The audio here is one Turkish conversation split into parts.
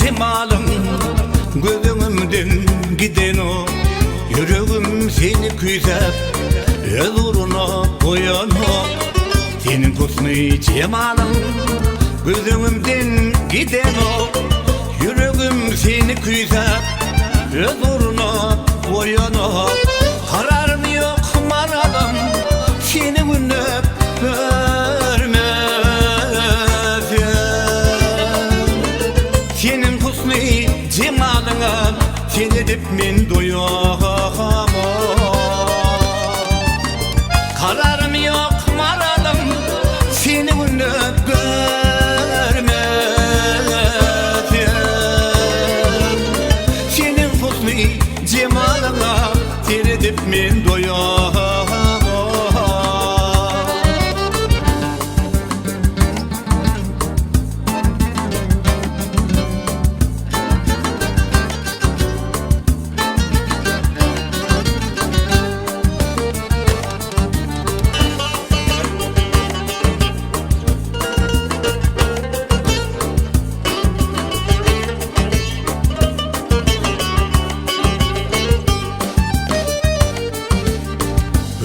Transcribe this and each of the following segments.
cemalın gözümden giden o. Yüreğim seni güzel öz uğruna koyan o. Senin husnu cemalın gözümden giden o. Yüreğim seni güzel öz uğruna koyan o. Kararım yok maradım seni günüp görmezim. Senin husnu cemalına seni dip men doyamam. Kararım yok maradım seni günüp görmezim. Senin husnu cemalına seni dip men doyamam.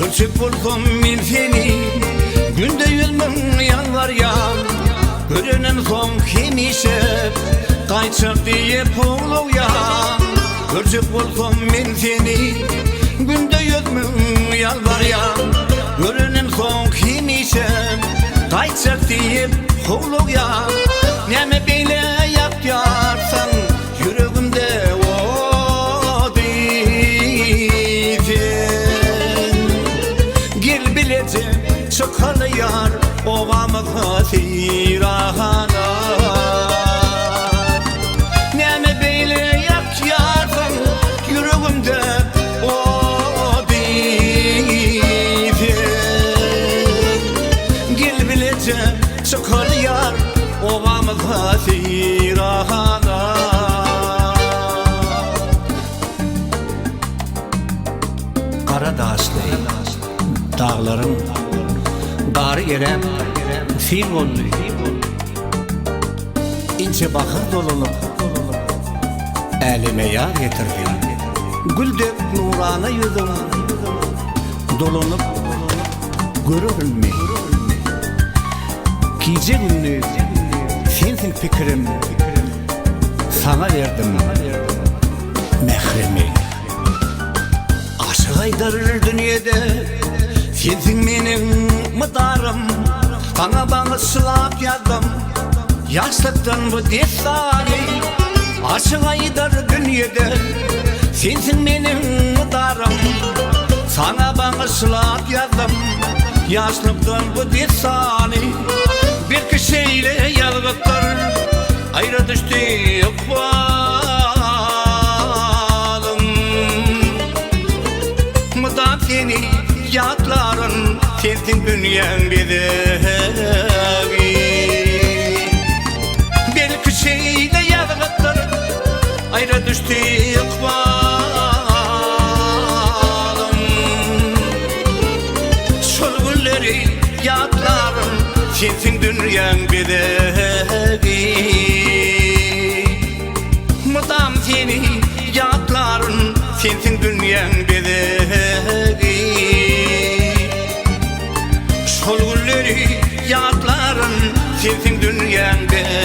Ölçüp bulsam ben seni günde 100.000 yalvar ya. Görenen son hemişe kayçak diye poğlu ya. Ölçüp bulsam ben seni günde 100.000 yalvar ya. Görenen son hemişe kayçak diye poğlu ya. Neme böyle yap yarsan yüreğimde o değil. Gel bilece çıkalı yar ovamıza sirahana. Neme beyle yak yarsan yüreğimde o değil. Gel bilece çıkalı yar ovamıza sirahana. Karadağlı dağların darı yerem fil oldu. İnce bakır dolulup elime yar getirdim. Güldük nurana yüzüm dolunup görürüm mi? Gece gündüz sensin fikrim, sana verdim mehremi. Aşık aydarır dünyada sensin benim mıdarım. Sana bağışlap yazdım yaşlıktan bu destanı. Aşık aydarır dünyada sensin benim mıdarım. Sana bağışlap yazdım yaşlıktan bu destanı. Bir kişiyle yalgıttır ayrı düştü ikbalım. Mıdam seni yatların sensin dünyen bedevi. Bir kişiyle yalgıttır ayrı düştü ikbalım. Şol günleri yatların sensin dünyen bedevi. Mıdam seni yatların sensin dünyen bedevi. Şol günleri yatların sensin dünyen bedevi.